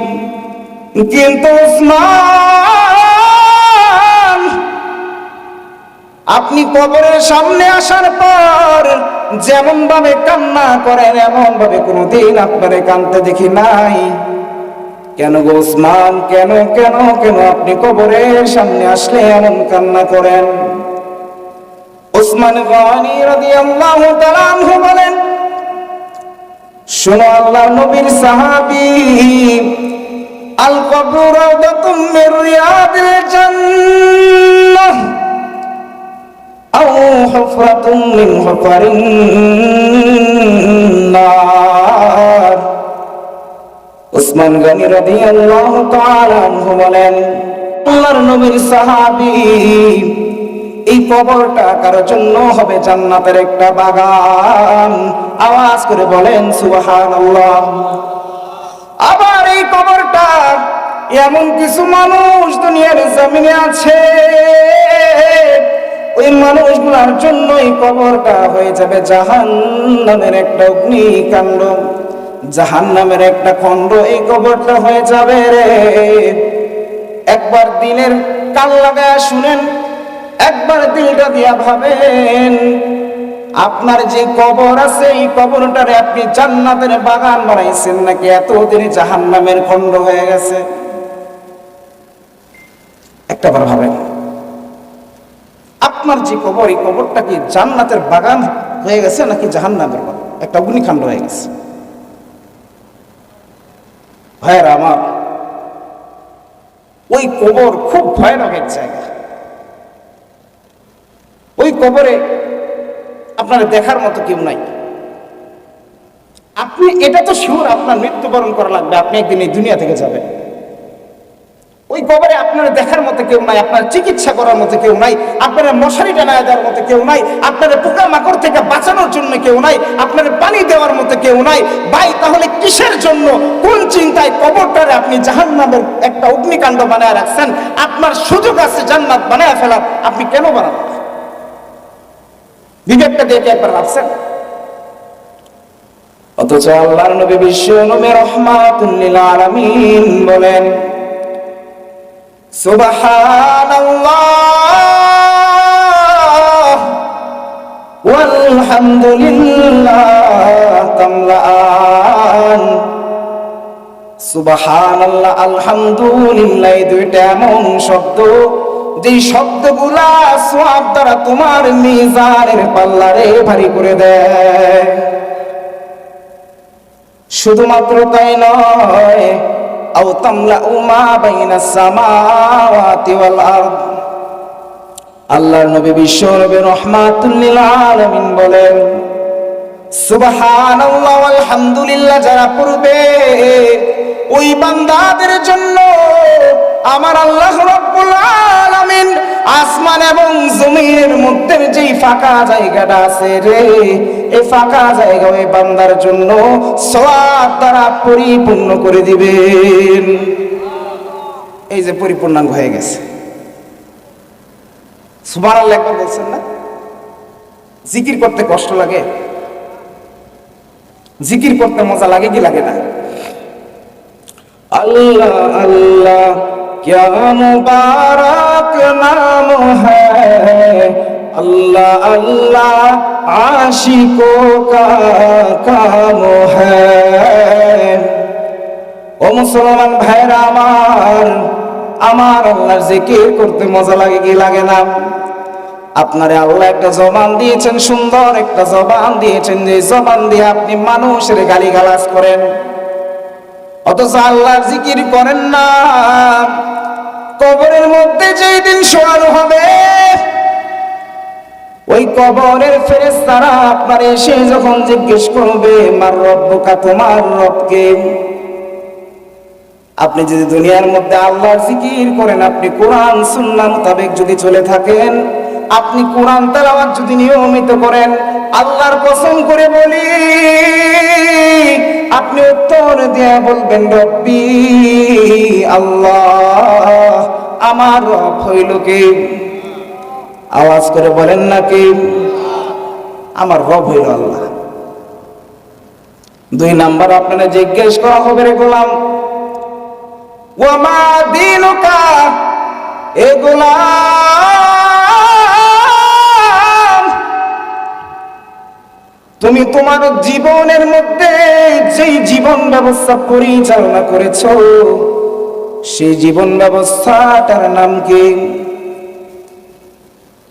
কিন্তু উসমান, আপনি কবরের সামনে আসার পর যেমন ভাবে কান্না করেন এমন ভাবে কোনোদিন আপনারে কাঁদতে দেখি নাই। কেন গো উসমান, কেন কেন কেন আপনি কবরের সামনে আসলে এমন কান্না করেন? উসমান গনি রাদিয়াল্লাহু তাআলা আনহু বলেন, শোনো আল্লাহর নবীর সাহাবী, আল কবরু রাওদাতুম মির রিয়াদিল জান্নাহ আও হুফরাতুম মিন হুফারিন নার। উসমান গনি রাদিয়াল্লাহু তাআলা আনহু বলেন, আল্লাহর নবীর সাহাবী, এই কবরটা কারোর জন্য হবে জান্নাতের একটা বাগান। আওয়াজ করে বলেন সুবহানাল্লাহ। আবার এই কবরটা এমন কিছু মানুষ দুনিয়ার জমিনে আছে ওই মানুষগুলোর জন্য এই কবরটা হয়ে যাবে জাহান্নামের একটা অগ্নিকাণ্ড, জাহান্নামের একটা খণ্ড এই কবরটা হয়ে যাবে রে। একবার দিনের কান লাগায় শুনেন, একবার দিলটা দিয়া ভাবেন, আপনার যে কবর আছে এই কবরটারে আপনি জান্নাতের বাগান বানাইছেন নাকি এতদিনে জাহান্নামের খণ্ড হয়ে গেছে? একটাবার ভাবেন, আপনার যে কবর এই কবরটা কি জান্নাতের বাগান হয়ে গেছে নাকি জাহান্নামের একটা অগ্নিকাণ্ড হয়ে গেছে? ভাইয়েরা আমার, ওই কবর খুব ভয়ানক এক জায়গা। ওই কবরে আপনার দেখার মতো কেউ নাই। আপনি এটা তো শিওর আপনার মৃত্যুবরণ করা লাগবে, আপনি একদিন এই দুনিয়া থেকে যাবেন। ওই কবরে আপনার দেখার মতো কেউ নাই, আপনার চিকিৎসা করার মতো কেউ নাই, আপনার মশারি টানায় দেওয়ার মতো কেউ নাই, আপনার পোকামাকড় থেকে বাঁচানোর জন্য কেউ নাই, আপনার পানি দেওয়ার মতো কেউ নাই। ভাই তাহলে কিসের জন্য, কোন চিন্তায় কবরটারে আপনি জাহান্নামের একটা অগ্নিকাণ্ড বানায় রাখছেন? আপনার সুযোগ আছে জান্নাত বানায় ফেলার, আপনি কেন বানান? বিবেকটা দেখে একবার ভাবছেন? অথচ আল্লাহর নবী বিশ্ব নবী রাহমাতুল লিল আলামিন বলেন, সুবহানাল্লাহ ওয়ালহামদুলিল্লাহ তামলান। সুবহানাল্লাহ আলহামদুলিল্লাহ এই দুইটা এমন শব্দ, যে শব্দগুলা সওয়াব দ্বারা তোমার মিজানের পাল্লারে ভারী করে দেয়। শুধুমাত্র তাই নয়, আও তামলাউ মা বাইনাস সামাওয়াতি ওয়াল আরদ। আল্লাহর নবী বিশ্ব নবী রাহমাতুল লিল আলামিন বলেন, সুবহানাল্লাহ ওয়াল হামদুলিল্লাহ যারা পড়বে ওই বান্দাদের জন্য আমার আল্লাহ রাব্বুল আলামিন আসমান এবং জমিনের মধ্যে যেই ফাঁকা জায়গাটা আছে রে, এই ফাঁকা জায়গা ওই বান্দার জন্য সওয়াব দ্বারা পরিপূর্ণ করে দিবেন। এই যে পরিপূর্ণাঙ্গ হয়ে গেছে। সুবহানাল্লাহ একবার বলছেন না? জিকির করতে কষ্ট লাগে? জিকির করতে মজা লাগে কি লাগে না? अल्लाह अल्लाह क्या मुबारक नाम है, अल्लाह अल्लाह आशिकों का काम है। ও মুসলমান ভাইরা আমার আল্লাহর জিকির করতে মজা লাগে কি লাগে না? আপনারে আল্লাহ একটা জবান দিয়েছেন, সুন্দর একটা জবান দিয়েছেন, যে জবান দিয়ে আপনি মানুষের গালিগালাজ করেন, অথচ আল্লাহর জিকির করেন না। কবরের মধ্যে যেই দিন শোয়ানো হবে, ওই কবরের ফেরেশতারা আপনার এসে যখন জিজ্ঞেস করবে, মার রব্বুকা, তোমার রব কে? আপনি যদি দুনিয়ার মধ্যে আল্লাহর জিকির করেন, আপনি কোরআন সুন্নাহ মোতাবেক যদি চলে থাকেন, আপনি কোরআন তেলাওয়াত যদি নিয়মিত করেন, আল্লাহর কসম করে বলি আপনি উত্তর দিয়ে বলবেন, রব্বি আল্লাহ, আমার রব হইল কে? আওয়াজ করে বলেন না কে? আমার রব হইল আল্লাহ। দুই নাম্বার আপনারা জিজ্ঞেস করা হবে, রে গোলাম, ওয়া মা দীনুকা, এ গোলাম তুমি তোমার জীবনের মধ্যে যেই জীবন ব্যবস্থা পরিচালনা করেছো, সেই জীবন ব্যবস্থাটার নাম কি?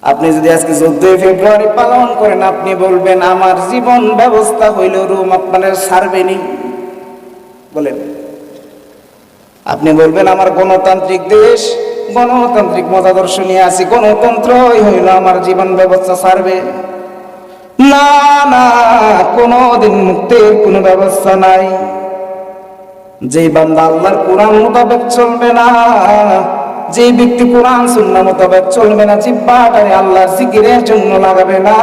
আপনি যদি আজকে 14 ফেব্রুয়ারি পালন করেন, আপনি বলবেন আমার জীবন ব্যবস্থা হইল রোম, আপনার সারবেনি বলেন। আপনি বলবেন আমার গণতান্ত্রিক দেশ, গণতান্ত্রিক মতাদর্শ নিয়ে আছি, গণতন্ত্রই হইল আমার জীবন ব্যবস্থা সারবে। না না, কোনদিন মুক্তির কোন ব্যবস্থা নাই। যে বান্দা আল্লাহর কোরআন মোতাবেক চলবে না, যে ব্যক্তি কোরআন সুন্নাহ মোতাবেক চলবে না, জিহ্বাটারে আল্লাহর জিকিরের জন্য লাগাবে না,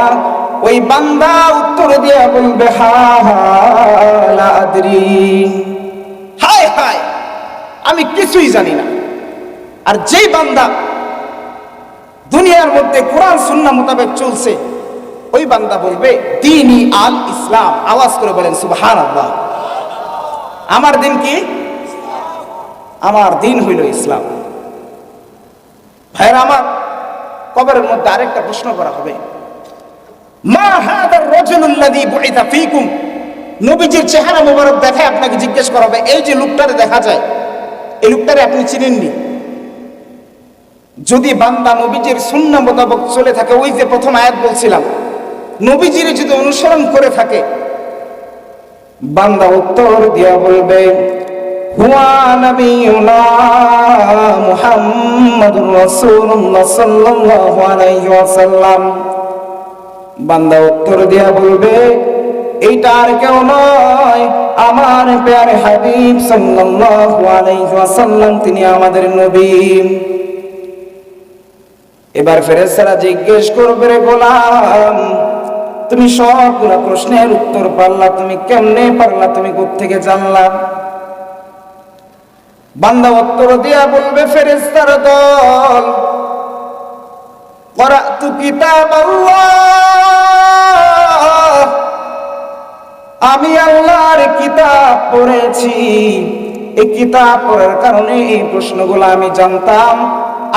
ওই বান্দা উত্তর দিয়া বলবে হা হা লা আদরি, হায় হায় আমি কিছুই জানি না। আর যেই বান্দা দুনিয়ার মধ্যে কোরআন সুন্নাহ মোতাবেক চলছে, ওই বান্দা বলবে দ্বীনি আল ইসলাম। আওয়াজ করে বলেন সুবহানাল্লাহ। আমার দিন কি? আমার দিন হইল ইসলাম। ভাইরা আমার, কবরের মধ্যে আরেকটা প্রশ্ন করা হবে, মা হাদার রাজুলুল্লাযী বুইসা ফীকুম। নবীজির চেহারা মোবারক দেখায় আপনাকে জিজ্ঞেস করা হবে, এই যে লোকটারে দেখা যায়, এই লোকটারে আপনি চিনেননি? যদি বান্দা নবীজির সুন্নাহ মোতাবেক চলে থাকে, ওই যে প্রথম আয়াত বলছিলাম, নবীজির যদি অনুসরণ করে থাকে, বান্দা উত্তর দিয়া বলবে হুয়া নবিয়ুনা মুহাম্মাদুর রাসূলুল্লাহ সাল্লাল্লাহু আলাইহি ওয়াসাল্লাম। বান্দা উত্তর দিয়া বলবে এইটা আর কেউ নয়, আমার প্যারে হাবিব সাল্লাল্লাহু আলাইহি ওয়াসাল্লাম, তিনি আমাদের নবী। এবার ফেরেশতারা জিজ্ঞেস করবে, রে গোলাম, তুমি সবগুলা প্রশ্নের উত্তর পারলা, তুমি কেমনে পারলা, তুমি কোত্থেকে জানলা? বান্দা উত্তর দিয়া বলবে, ফেরেশতার দল, ক্বরাতু কিতাবাল্লাহ, আমি আল্লাহর কিতাব পড়েছি, এই কিতাব পড়ার কারণে এই প্রশ্নগুলো আমি জানতাম,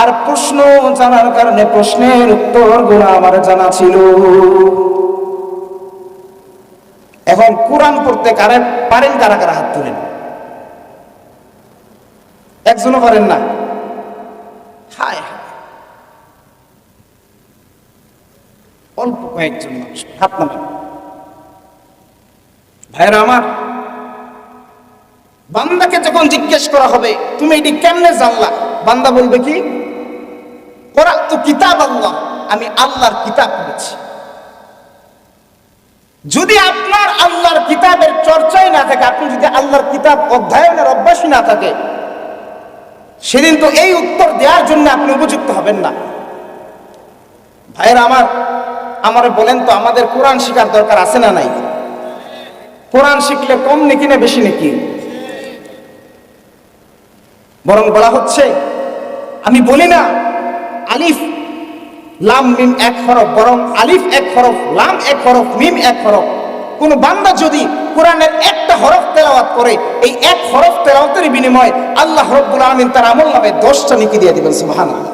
আর প্রশ্ন জানার কারণে প্রশ্নের উত্তরগুলো আমার জানা ছিল। এখন কোরআন পড়তে পারেন কারা কারা? হাত তুলেন। একজনও পারেন না? হায় হায়, অল্প কয়েকজন মানুষ হাত নামান। ভাইরা আমার, বান্দাকে যখন জিজ্ঞেস করা হবে তুমি এটি কেমনে জানলা, বান্দা বলবে কি? ক্বরাতু কিতাবাল্লাহ, আমি আল্লাহর কিতাব পড়েছি। যদি আপনার আল্লাহর কিতাবের চর্চাই না থাকে, আপনি যদি আল্লাহর কিতাব অধ্যয়নের অভ্যাসই না থাকে, সেদিন তো এই উত্তর দেওয়ার জন্য আপনি উপযুক্ত হবেন না। ভাইরা আমার বলেন তো, আমাদের কোরআন শিখার দরকার আছে না নাই? কোরআন শিখলে কম নাকি না বেশি নাকি? বরং বলা হচ্ছে, আমি বলি না আলিফ লাম মিম এক হরফ, বরং আলিফ এক হরফ, লাম এক হরফ, মিম এক হরফ। কোন বান্দা যদি কোরআনের একটা হরফ তেলাওয়াত করে, এই এক হরফ তেলাওয়াতের বিনিময়ে আল্লাহ রাব্বুল আলামিন তার আমলনামায় 10টা নেকি দিয়ে দিবেন। সুবহানাল্লাহ।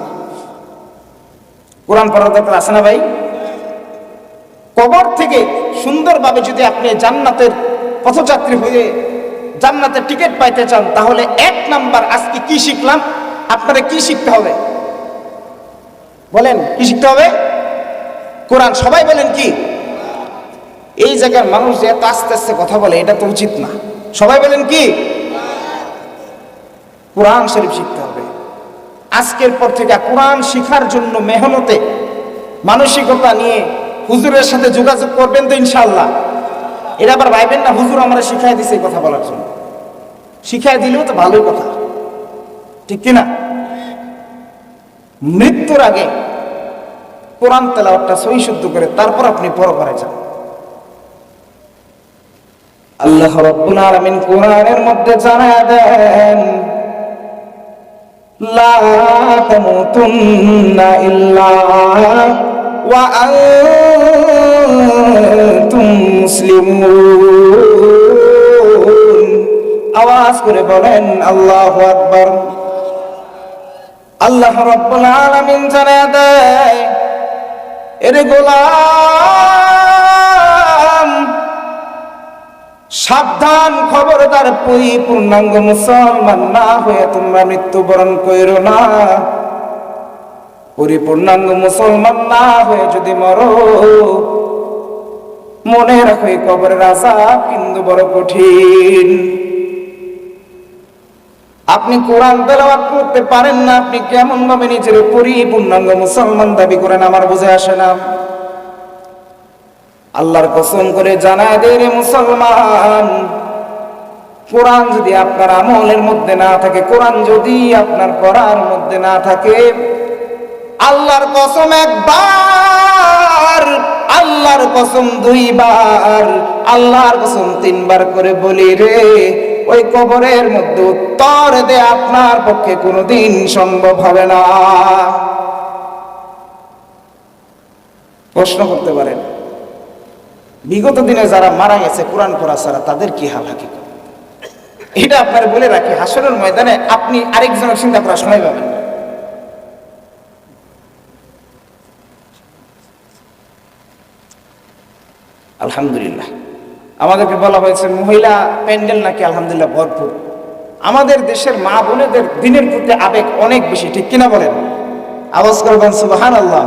কোরআন পড়ার দরকার আছে না ভাই? কবর থেকে সুন্দরভাবে যদি আপনি জান্নাতের পথযাত্রী হয়ে জান্নাতের টিকিট পাইতে চান, তাহলে 1 নাম্বার আজকে কি শিখলাম, আপনারা কি শিখতে হবে বলেন? কি শিখতে হবে? কোরআন। সবাই বলেন কি? এই জায়গার মানুষ যে এত আস্তে আস্তে কথা বলে, এটা তো উচিত না। সবাই বলেন কি? কোরআন শরীফ শিখতে হবে। আজকের পর থেকে কোরআন শিখার জন্য মেহনতে মানসিকতা নিয়ে হুজুরের সাথে যোগাযোগ করবেন তো ইনশাআল্লাহ। এটা আবার ভাইবেন না হুজুর আমরা শিখাই দিছে এই কথা বলার জন্য। শিখাই দিলেও তো ভালোই কথা, ঠিক কিনা? মৃত্যুর আগে কোরআন তেলাওয়াতটা সহি শুদ্ধ করে তারপর আপনি পরপারে যান। আল্লাহ রাব্বুল আলামিন কোরআনের মধ্যে জানায় দেন, লা তামুতুন্না ইল্লা ওয়া আনতুম মুসলিমুন। আওয়াজ করে বলেন আল্লাহু আকবার। আল্লাহ রাব্বুল আলামিন জানায় দেয়, এরে গোলাম সাবধান, খবরদার, পূর্ণাঙ্গ মুসলমান না হয়ে তোমরা মৃত্যুবরণ কইরো না। পরিপূর্ণাঙ্গ মুসলমান না হয়ে যদি মরো, মনে রাখো এই কবরের আযাব কিন্তু বড় কঠিন। আপনি কোরআন তেলাওয়াত করতে পারেন না, আপনি কেমন ভাবে নিজের পরিপূর্ণাঙ্গ মুসলমান দাবি করেন, আমার বুঝে আসে না। আল্লাহর কসম করে জানায় দে রে মুসলমান, কোরআন যদি আপনার আমলের মধ্যে না থাকে, কোরআন যদি আপনার পড়ার মধ্যে না থাকে, আল্লাহর কসম একবার, আল্লাহর কসম 2 বার, আল্লাহর কসম 3 বার করে বলি রে, ওই কবরের মধ্যে উত্তর দে আপনার পক্ষে কোনোদিন সম্ভব হবে না। প্রশ্ন করতে পারেন, বিগত দিনে যারা মারা গেছে কোরআন পড়া ছাড়া তাদের কি হাল হাকিকত? এটা আপনার বলে রাখি, হাসরের ময়দানে আপনি আরেকজনের চিন্তা করার সময় পাবেন না। আলহামদুলিল্লাহ, আমাদেরকে বলা হয়েছে মহিলা প্যান্ডেল নাকি আলহামদুলিল্লাহ ভরপুর। আমাদের দেশের মা বোনেদের দিনের প্রতি আবেগ অনেক বেশি, ঠিক কিনা বলেন? আওয়াজ করবেন সুবহানাল্লাহ।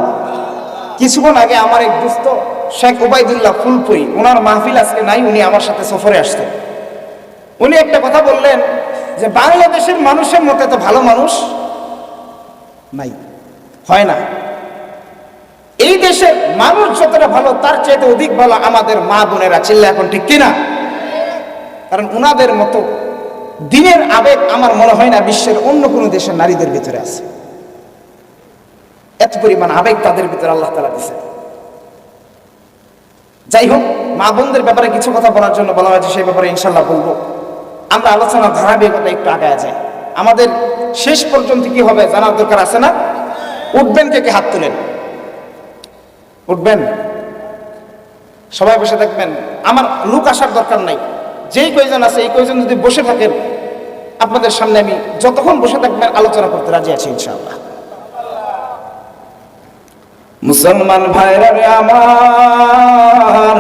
কিছুক্ষণ আগে আমার এক দোস্ত শেখ ওবাইদুল্লাহ ফুলপুরি, ওনার মাহফিল আজকে নাই, উনি আমার সাথে সফরে আসতেন। উনি একটা কথা বললেন যে বাংলাদেশের মানুষের মতো তো ভালো মানুষ নাই, হয় না। এই দেশের মানুষ যতটা ভালো তার চাইতে অধিক ভালো আমাদের মা বোনেরা, চিল্লা এখন ঠিক কিনা? কারণ উনাদের মতো দিনের আবেগ আমার মনে হয় না বিশ্বের অন্য কোনো দেশের নারীদের ভিতরে আছে। এত পরিমাণ আবেগ তাদের ভিতরে আল্লাহ তাআলা দিয়েছে। যাই হোক, মা বোনদের ব্যাপারে কিছু কথা বলার জন্য বলা হয়েছে, সেই ব্যাপারে ইনশাল্লাহ বলবো। আমরা আলোচনার ধারাবাহিকতা একটু আগায় যাই। আমাদের শেষ পর্যন্ত কি হবে জানার দরকার আছে না? উঠবেন, কে হাত তুলেন? উঠবেন, সবাই বসে থাকবেন। আমার লুক আসার দরকার নাই, যেই কয়জন আছে এই কয়জন যদি বসে থাকেন আপনাদের সামনে আমি যতক্ষণ বসে থাকবেন আলোচনা করতে রাজি আছি ইনশাআল্লাহ। মুসলমান ভাইরা রে আমার,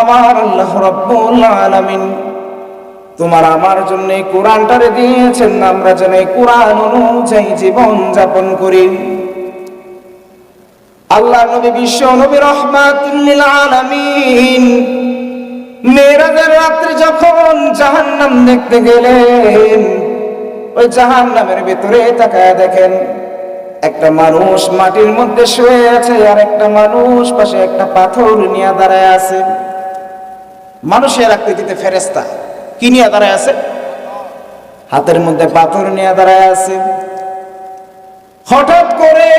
আমার আল্লাহ রাব্বুল আলামিন তোমার আমার জন্য কোরআনটারে দিয়েছেন, আমরা যেন এই কোরআন অনুযায়ী জীবন যাপন করি। আল্লাহ নবী বিশ্ব নবী রাহমাতুল লিল আলামিন মেরাজের রাত্রে যখন জাহান্নাম দেখতে গেলেন, ওই জাহান্নামের ভিতরে তাকায় দেখেন একটা মানুষ মাটির মধ্যে শুয়ে আছে, আর একটা মানুষ পাশে একটা পাথর নিয়ে দাঁড়ায় আছে। মানুষের আকৃতিতে ফেরেশতা, কি নিয়ে দাঁড়ায় আছে? হাতের মধ্যে পাথর নিয়ে দাঁড়ায় আছে। হঠাৎ করে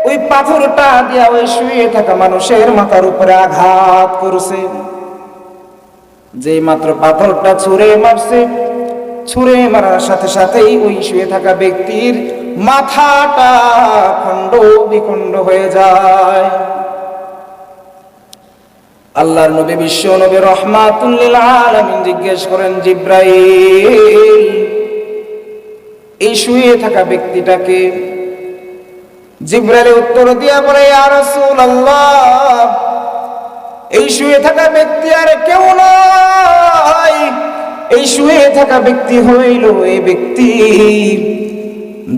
ওই পাথরটা দিয়া ওই শুয়ে থাকা মানুষের মাথার উপরে আঘাত করছে। যেই মাত্র পাথরটা ছুঁড়ে মারছে, ছুঁড়ে মারার সাথে সাথেই ওই শুয়ে থাকা ব্যক্তির মাথাটা খণ্ড বিখণ্ড হয়ে যায়। আল্লাহর নবী বিশ্ব নবী রাহমাতুল লিল আলামিন জিজ্ঞেস করেন, জিব্রাইল এই শুয়ে থাকা ব্যক্তিটাকে? জিব্রাইল উত্তর দিয়া বলে, ইয়া রাসূলুল্লাহ এই শুয়ে থাকা ব্যক্তি আর কেউ নয়, এই শুয়ে থাকা ব্যক্তি হইল এই ব্যক্তি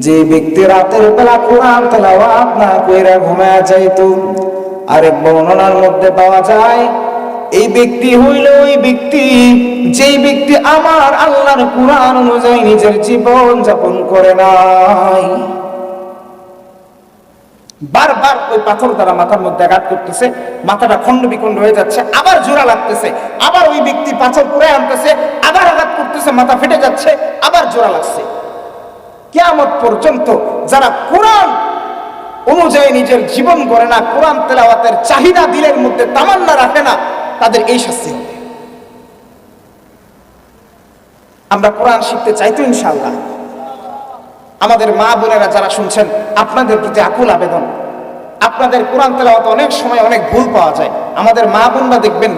যে ব্যক্তি রাতের বেলা কোরআন তেলাওয়াত না কইরা ঘুমায়া যাইতো। আরেক বর্ণনার মধ্যে পাওয়া যায় এই ব্যক্তি হইল ওই ব্যক্তি যেই ব্যক্তি আমার আল্লাহর কোরআন অনুযায়ী নিজের জীবন যাপন করে নাই। বারবার ওই পাথর দ্বারা মাথার মধ্যে আঘাত করতেছে, মাথাটা খণ্ড বিখণ্ড হয়ে যাচ্ছে, আবার জোড়া লাগতেছে, আবার ওই ব্যক্তি পাথর পুড়ে আনতেছে, আবার আঘাত করতেছে, মাথা ফেটে যাচ্ছে, আবার জোড়া লাগছে। কিয়ামত পর্যন্ত যারা কোরআন অনুযায়ী নিজের জীবন গড়ে না, কোরআন তেলাওয়াতের চাহিদা দিলের মধ্যে তামান্না রাখে না, তাদের এই শাস্তি হবে। আমরা কোরআন শিখতে চাই তো ইনশাআল্লাহ। আমাদের মা বোনেরা যারা শুনছেন, আপনাদের প্রতি আকুল আবেদন, আপনাদের কোরআন তেলাওয়াতে অনেক সময় অনেক ভুল পাওয়া যায়। আমাদের মা বোনরা দেখবেন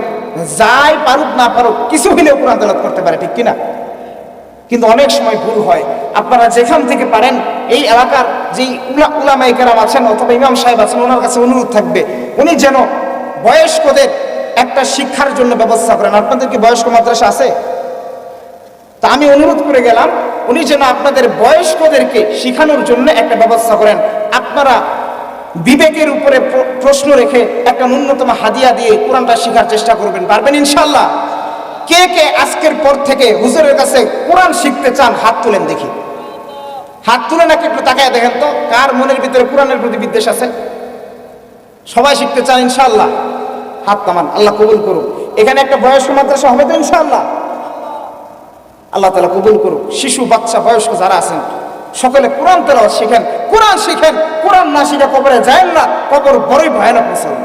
যাই পারুক না পারুক কিছু হলেও কোরআন তেলাওয়াত করতে পারে, ঠিক কিনা? কিন্তু অনেক সময় ভুল হয়। আপনারা যেখান থেকে পারেন এই এলাকার যেই উলামায়ে কেরাম আছেন অথবা ইমাম সাহেব আছেন, ওনার কাছে অনুরোধ থাকবে উনি যেন বয়স্কদের একটা শিক্ষার জন্য ব্যবস্থা করেন। আপনাদের কি বয়স্ক মাদ্রাসা আছে? তা আমি অনুরোধ করে গেলাম উনি যেন আপনাদের বয়স্কদেরকে শিখানোর জন্য একটা ব্যবস্থা করেন। আপনারা বিবেকের উপরে প্রশ্ন রেখে একটা ন্যূনতম হাদিয়া দিয়ে কোরআনটা শেখার চেষ্টা করবেন, পারবেন ইনশাআল্লাহ? কে কে আজকের পর থেকে হুজুরের কাছে কোরআন শিখতে চান হাত তুলেন দেখি। হাত তুলে নাকি একটু তাকায় দেখেন তো কার মনের ভিতরে কোরআনের প্রতি বিদ্বেষ আছে। সবাই শিখতে চান ইনশাআল্লাহ? হাত নামান, আল্লাহ কবুল করুক। এখানে একটা বয়স্ক মাদ্রাসা হবে তো ইনশাআল্লাহ? আল্লাহ তাআলা কবুল করুক। শিশু বাচ্চা বয়স্ক যারা আছেন সকলে কোরআন তেলাওয়াত শিখেন, কোরআন শিখেন। কোরআন না শিখে কবরে যায়েন না, কবর বড়ই ভয়ানক মুসলমান।